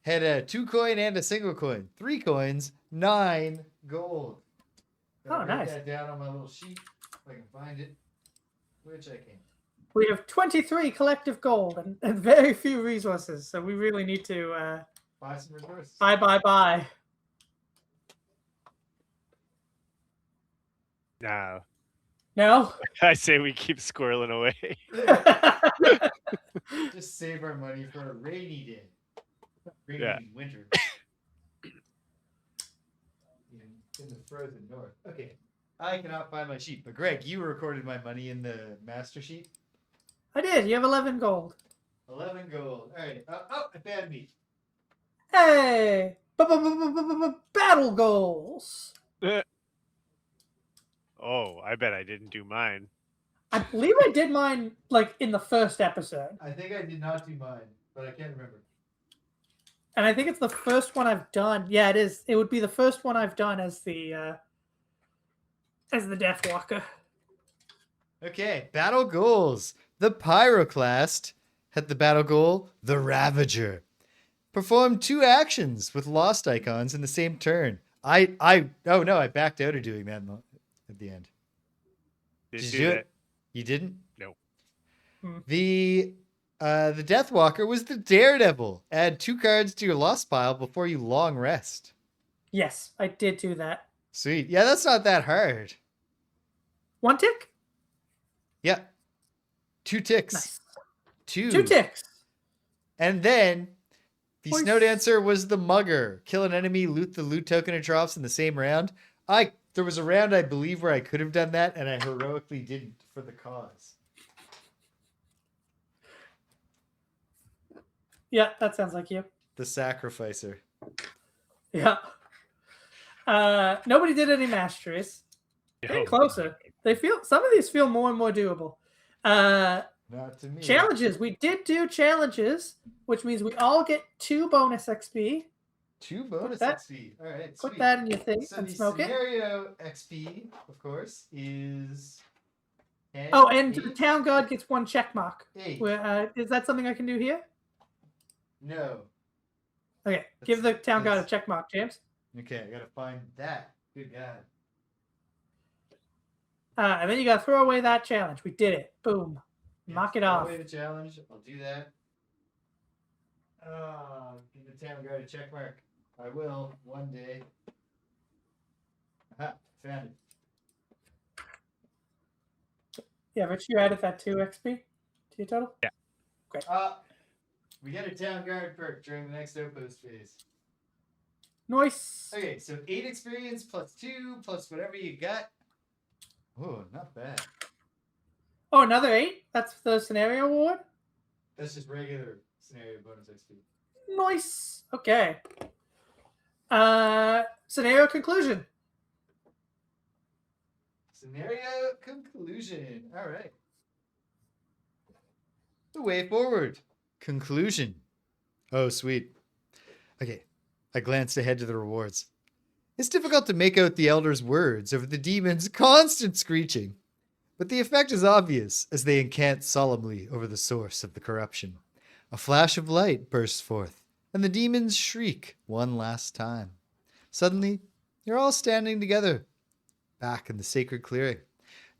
had a 2 coin and a single coin. 3 coins, 9 gold. Gotta Oh, write nice. that down on my little sheet if I can find it, which I can. We have 23 collective gold and very few resources, so we really need to Buy some resources. buy. No, No? I say we keep squirreling away. Just save our money for a rainy day. Rainy Yeah. winter. in the frozen north. Okay. I cannot find my sheet. But Greg, you recorded my money in the master sheet. I did. You have 11 gold. 11 gold. All right. Oh, I found me. Hey! Battle goals. Oh, I bet I didn't do mine. I believe I did mine like in the first episode. I think I did not do mine, but I can't remember. And I think it's the first one I've done. Yeah, it is. It would be the first one I've done as the Death Walker. Okay, battle goals. The Pyroclast had the battle goal, the Ravager. Performed 2 actions with lost icons in the same turn. I backed out of doing that at the end. Did Did you you do do that? it? You didn't? No. The Death Walker was the Daredevil. Add 2 cards to your lost pile before you long rest. Yes, I did do that. Sweet. Yeah, that's not that hard. 1 tick? Yeah. 2 ticks. Nice. 2 2 ticks. And then the Boys. Snow Dancer was the Mugger. Kill an enemy, loot the loot token it drops in the same round. There was a round, I believe, where I could have done that, and I heroically didn't for the cause. Yeah, that sounds like you. The Sacrificer. Yeah. Nobody did any masteries. Getting Yo. closer. Some of these feel more and more doable. Not to me. Challenges. We did do challenges, which means we all get 2 bonus XP. 2 bonus that- XP. All right, Put sweet. that in your thing So and the smoke it. scenario XP, of course, is... Oh, and the 8. town guard gets 1 check mark. 8. Where, is that something I can do here? No. Okay, give the town guard a that's- check mark, James. Okay, I gotta find that. Good God. And then you gotta throw away that challenge. We did it. Boom. Knock it Throw off. away the challenge. I'll do that. Give the town guard a check mark. I will one day. Aha, found it. Yeah, Rich, you added that 2 XP to your total? Yeah. Great. We get a town guard perk during the next outpost phase. Nice. Okay, so 8 experience plus 2 plus whatever you got. Oh, not bad. Oh, another 8? That's the scenario award? That's just regular scenario bonus XP. Nice. Okay. Scenario conclusion. Scenario conclusion. All right. The way forward. Conclusion. Oh, sweet. Okay. I glanced ahead to the rewards. It's difficult to make out the elder's words over the demon's constant screeching, but the effect is obvious as they incant solemnly over the source of the corruption. A flash of light bursts forth, and the demons shriek one last time. Suddenly, you're all standing together, back in the sacred clearing.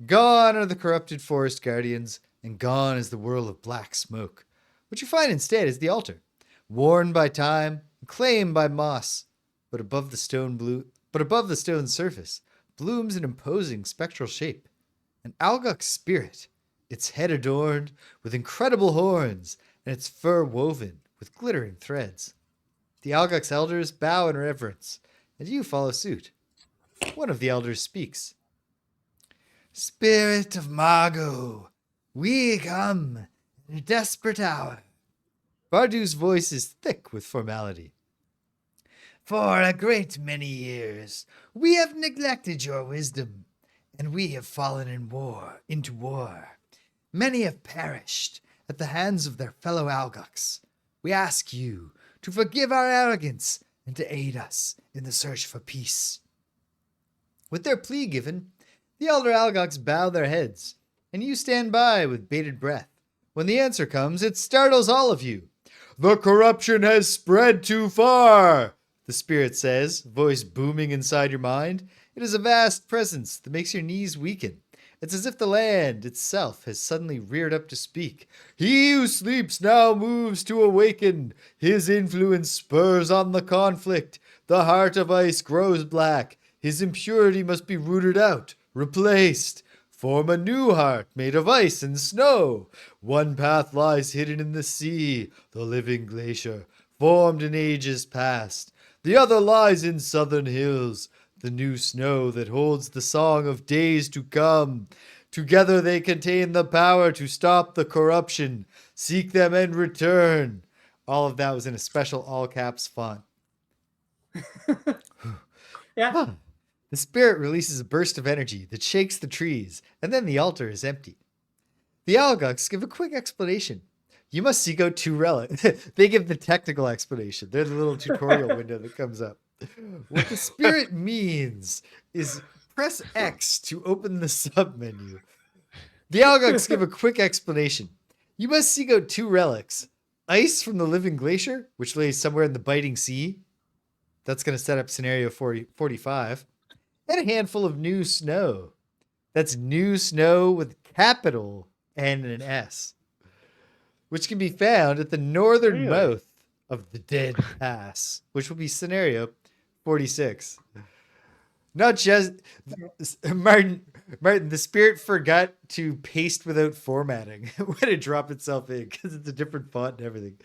Gone are the corrupted forest guardians, and gone is the whirl of black smoke. What you find instead is the altar, worn by time, claimed by moss, but above the stone's surface blooms an imposing spectral shape. An Algok spirit, its head adorned with incredible horns, and its fur woven with glittering threads. The Algok's elders bow in reverence, and you follow suit. One of the elders speaks. Spirit of Margot, we come in a desperate hour. Bardu's voice is thick with formality. For a great many years, we have neglected your wisdom, and we have fallen into war. Many have perished at the hands of their fellow Algoks. We ask you to forgive our arrogance and to aid us in the search for peace. With their plea given, the elder Algoks bow their heads, and you stand by with bated breath. When the answer comes, it startles all of you. The corruption has spread too far, the spirit says, voice booming inside your mind. It is a vast presence that makes your knees weaken. It's as if the land itself has suddenly reared up to speak. He who sleeps now moves to awaken. His influence spurs on the conflict. The heart of ice grows black. His impurity must be rooted out, replaced. Form a new heart made of ice and snow. One path lies hidden in the sea, the living glacier, formed in ages past. The other lies in southern hills, the new snow that holds the song of days to come. Together they contain the power to stop the corruption. Seek them and return. All of that was in a special all caps font. Yeah. The spirit releases a burst of energy that shakes the trees, and then the altar is empty. The Algoks give a quick explanation. You must seek out 2 relics. They give the technical explanation. They're the little tutorial window that comes up. What the spirit means is press X to open the submenu. The Algoks give a quick explanation. You must seek out 2 relics. Ice from the living glacier, which lays somewhere in the biting sea. That's going to set up scenario 45. And a handful of new snow. That's new snow with capital N and an S. Which can be found at the northern mouth of the Dead Pass, which will be scenario 46. Not just Martin, the spirit forgot to paste without formatting when it dropped itself in because it's a different font and everything.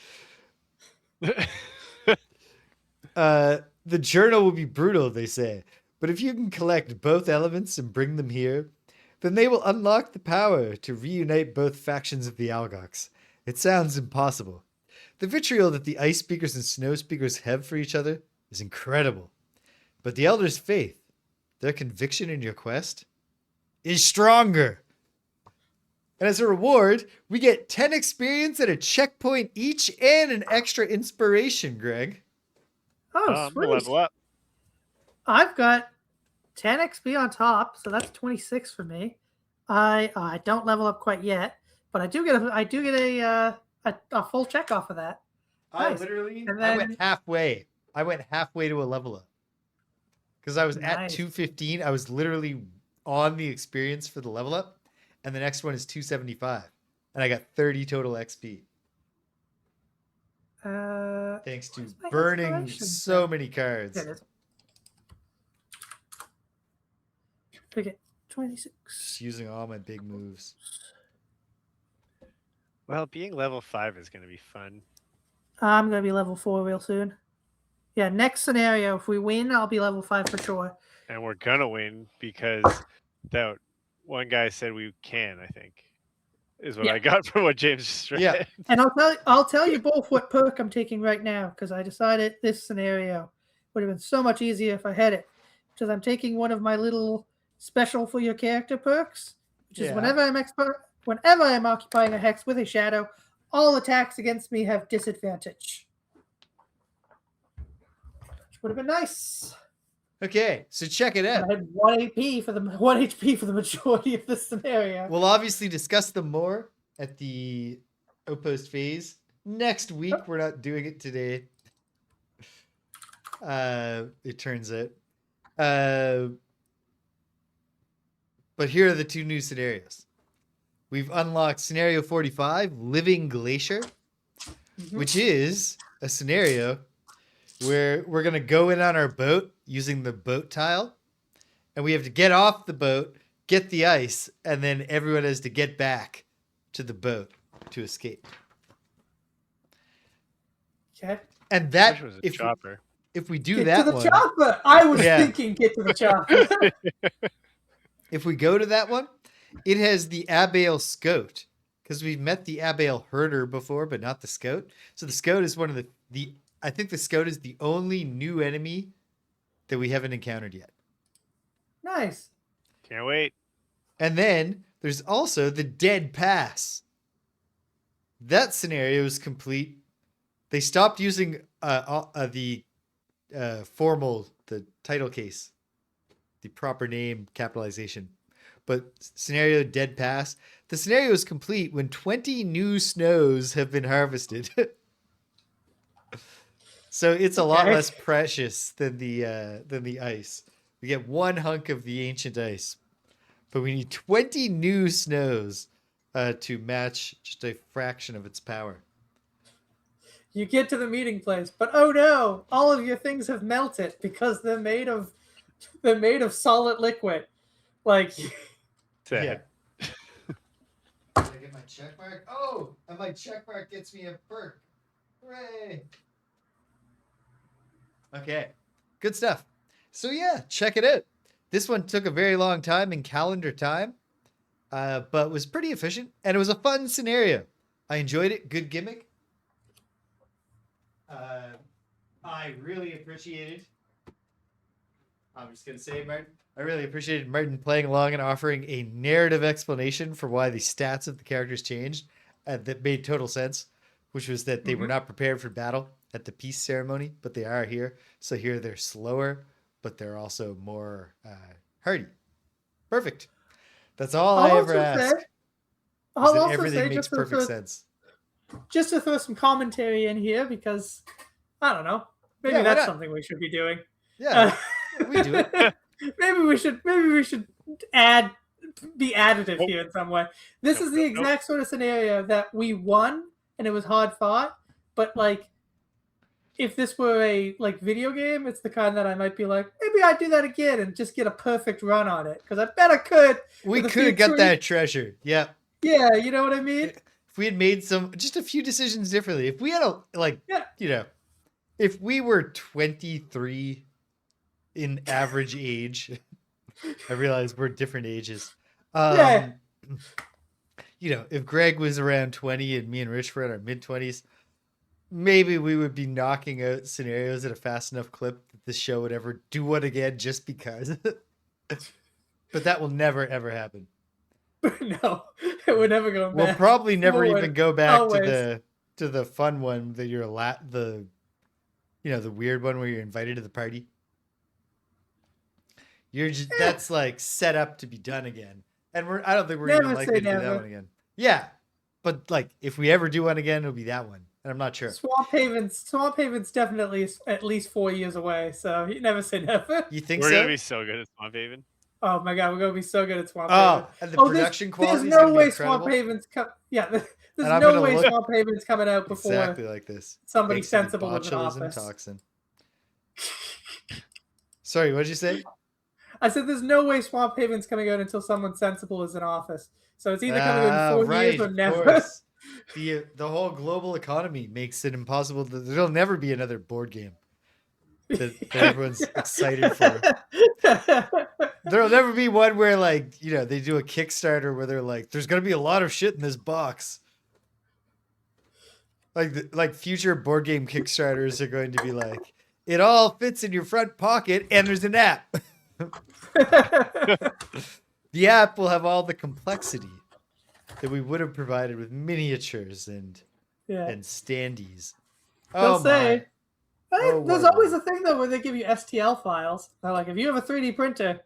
The journal will be brutal, they say, but if you can collect both elements and bring them here, then they will unlock the power to reunite both factions of the Algoks. It sounds impossible. The vitriol that the ice speakers and snow speakers have for each other is incredible. But the elders' faith, their conviction in your quest, is stronger. And as a reward, we get 10 experience at a checkpoint each and an extra inspiration, Greg. Oh, I'm sweet. gonna level up. I've got 10 XP on top, so that's 26 for me. I don't level up quite yet, but I do get a full check off of that. Nice. I went halfway. I went halfway to a level up. Because I was at 215. I was literally on the experience for the level up. And the next one is 275. And I got 30 total XP. Thanks to burning so many cards. There it is. Okay, 26. Just using all my big moves. Well, being level 5 is going to be fun. I'm going to be level 4 real soon. Yeah, next scenario, if we win, I'll be level 5 for sure. And we're going to win because that one guy said we can, I think. is what Yeah. I got from what James just read. Yeah. And I'll tell you both what perk I'm taking right now because I decided this scenario would have been so much easier if I had it. Because I'm taking one of my little special for your character perks, which is Yeah. whenever I'm occupying a hex with a shadow, all attacks against me have disadvantage. Which would have been nice. Okay, so check it And out. I had 1 HP for the 1 HP for the majority of this scenario. We'll obviously discuss them more at the outpost phase next week. We're not doing it today. It turns out. But here are the 2 new scenarios. We've unlocked scenario 45, Living Glacier, which is a scenario where we're going to go in on our boat using the boat tile, and we have to get off the boat, get the ice, and then everyone has to get back to the boat to escape. Okay. And I that, wish it was a chopper. if we do Get that to the one, chopper. I was Yeah. thinking get to the chopper. if we go to that one, it has the Abail Scout, because we've met the Abail Herder before, but not the Scout. So the Scout is one of the I think the Scout is the only new enemy that we haven't encountered yet. Nice. Can't wait. And then there's also the Dead Pass. That scenario is complete. They stopped using the title case, the proper name capitalization. But scenario Dead Pass. The scenario is complete when 20 new snows have been harvested. So it's a lot Okay. less precious than the ice. We get 1 hunk of the ancient ice, but we need 20 new snows to match just a fraction of its power. You get to the meeting place, but oh no, all of your things have melted because they're made of solid liquid. Like Sad. Did I get my check mark? Oh, and my check mark gets me a perk. Hooray! Okay, good stuff. So yeah, check it out. This one took a very long time in calendar time, but was pretty efficient, and it was a fun scenario. I enjoyed it. Good gimmick. I really appreciated. I'm just gonna say, Martin. I really appreciated Martin playing along and offering a narrative explanation for why the stats of the characters changed. That made total sense, which was that they were not prepared for battle at the peace ceremony, but they are here. So here they're slower, but they're also more hardy. Perfect. That's all I ever ask. I'll That also everything say makes perfect sense. just to throw some commentary in here because I don't know, maybe Yeah, why that's not? something we should be doing. Yeah, we do it. Maybe we should be additive here in some way. This is the exact sort of scenario that we won and it was hard fought, but like if this were a video game, it's the kind that I might be like, maybe I'd do that again and just get a perfect run on it because I bet I could. We with a could few have got tweaks. that treasure. Yeah. Yeah, you know what I mean? If we had made just a few decisions differently. If we had if we were 23 in average age, I realize we're different ages. Yeah. If Greg was around 20 and me and Rich were in our mid-20s, maybe we would be knocking out scenarios at a fast enough clip that this show would ever do one again just because. But that will never, ever happen. No, we're never going back. We'll probably never Forward. even go back Always. to the fun one that the weird one where you're invited to the party. You're just that's like set up to be done again. And I don't think we're even Never likely say to do that never. one again. Yeah. But like if we ever do one again, it'll be that one. And I'm not sure. Swamp Haven's definitely at least 4 years away, so you never say never. You think We're so? gonna be so good at Swamp Haven. Oh my god, we're gonna be so good at Swamp Haven. And the production quality There's is no going to be way incredible. Swamp Haven's there's And I'm no gonna way look Swamp Haven's coming out before Exactly like this. somebody Thanks to the sensible is in botulism office. toxin. Sorry, what did you say? I said there's no way Swamp Haven's coming out until someone sensible is in office. So it's either coming out in 4 years or of never. course. The whole global economy makes it impossible. There'll never be another board game that everyone's excited for. There'll never be one where like, you know, they do a Kickstarter where they're like, there's gonna be a lot of shit in this box. Like future board game Kickstarters are going to be like, it all fits in your front pocket and there's an app. The app will have all the complexity that we would have provided with miniatures and Yeah. standees. They'll say, my. "Hey, Oh, there's what a always word. a thing though where they give you STL files. They're like, if you have a 3D printer,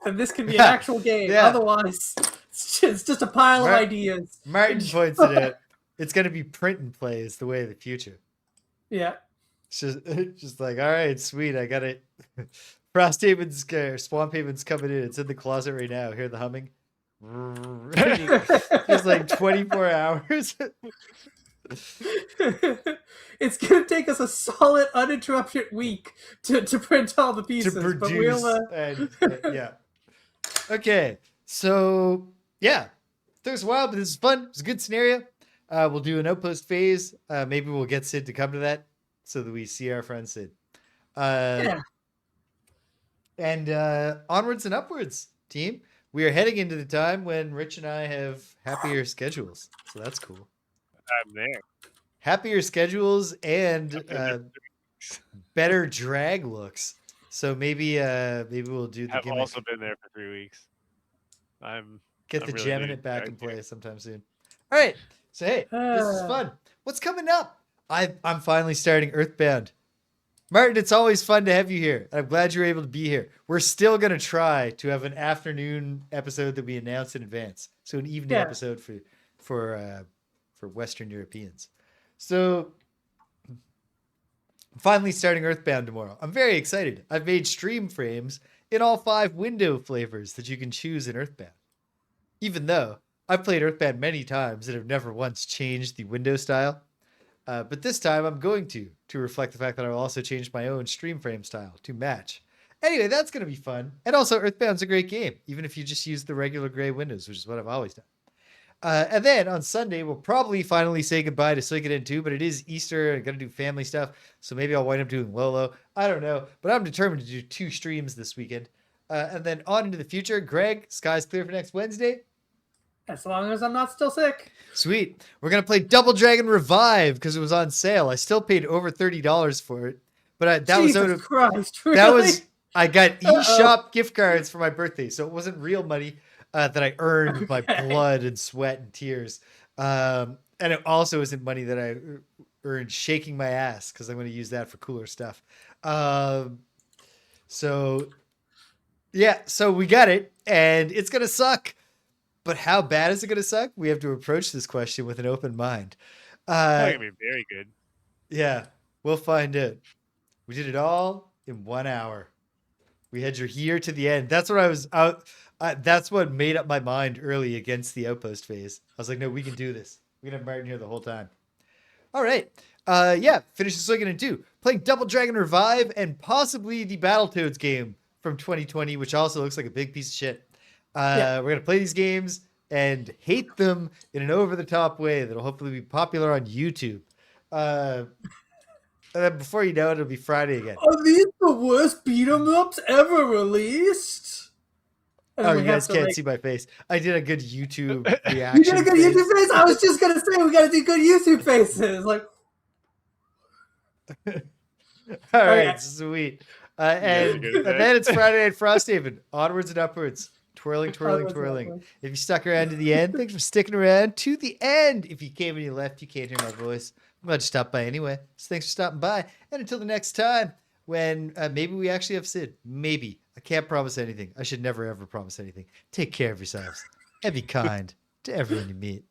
then this can be an Yeah. actual game. Yeah. Otherwise, it's just a pile of Mar- ideas. Martin points it out. It's going to be print and play is the way of the future. Yeah. It's just like, all right, sweet. I got it. Frosthaven's, Swamp Haven's coming in. It's in the closet right now. Hear the humming? Just like 24 hours. It's gonna take us a solid, uninterrupted week to print all the pieces. To but produce. Yeah. Okay. So, yeah. There's a while, but this is fun. It's a good scenario. We'll do an outpost phase. Maybe we'll get Sid to come to that so that we see our friend Sid. Yeah. And onwards and upwards, team. We are heading into the time when Rich and I have happier schedules. So that's cool. I'm there. Happier schedules and better drag looks. So maybe we'll do the I've gimmick. also been there for 3 weeks. Get I'm the really gem in new it back to in drag play sometime soon. All right. So hey, this is Ah. fun. What's coming up? I'm finally starting Earthbound. Martin, it's always fun to have you here. I'm glad you're able to be here. We're still gonna try to have an afternoon episode that we announce in advance, so an evening Yeah. episode for Western Europeans. So, I'm finally starting Earthbound tomorrow. I'm very excited. I've made stream frames in all 5 window flavors that you can choose in Earthbound. Even though I've played Earthbound many times and have never once changed the window style. But this time I'm going to reflect the fact that I will also change my own stream frame style to match. Anyway, that's going to be fun. And also, Earthbound's a great game, even if you just use the regular gray windows, which is what I've always done. And then on Sunday, we'll probably finally say goodbye to Suikoden 2, but it is Easter. I'm going to do family stuff, so maybe I'll wind up doing Lolo. I don't know, but I'm determined to do 2 streams this weekend. And then on into the future, Greg, sky's clear for next Wednesday. As long as I'm not still sick. Sweet. We're going to play Double Dragon Revive because it was on sale. I still paid over $30 for it. But that was out Jesus of Christ, really? that was I got eShop gift cards for my birthday, so it wasn't real money that I earned with my blood and sweat and tears. And it also isn't money that I earned shaking my ass because I'm going to use that for cooler stuff. So we got it, and it's going to suck. But how bad is it going to suck? We have to approach this question with an open mind. It's going to be very good. Yeah, we'll find out. We did it all in 1 hour. We had your here to the end. That's what I was out. That's what made up my mind early against the outpost phase. I was like, no, we can do this. We can have Martin here the whole time. All right. Finish the Suikoden 2. Playing Double Dragon Revive and possibly the Battletoads game from 2020, which also looks like a big piece of shit. We're going to play these games and hate them in an over-the-top way that'll hopefully be popular on YouTube. And then before you know it, it'll be Friday again. Are these the worst beat-em-ups ever released? And then Oh, we you have guys to, can't like- see my face. I did a good YouTube reaction. You did a good YouTube face? I was just going to say, we got to do good YouTube faces. Like, All right, Okay. sweet. guys are And good at that. then it's Friday at Frosthaven. Onwards and upwards. Twirling, Onwards and twirling. upwards. If you stuck around to the end, thanks for sticking around to the end. If you came and you left, you can't hear my voice. I'm glad you stopped by anyway. So thanks for stopping by. And until the next time, when maybe we actually have Sid. Maybe. I can't promise anything. I should never, ever promise anything. Take care of yourselves. And be kind to everyone you meet.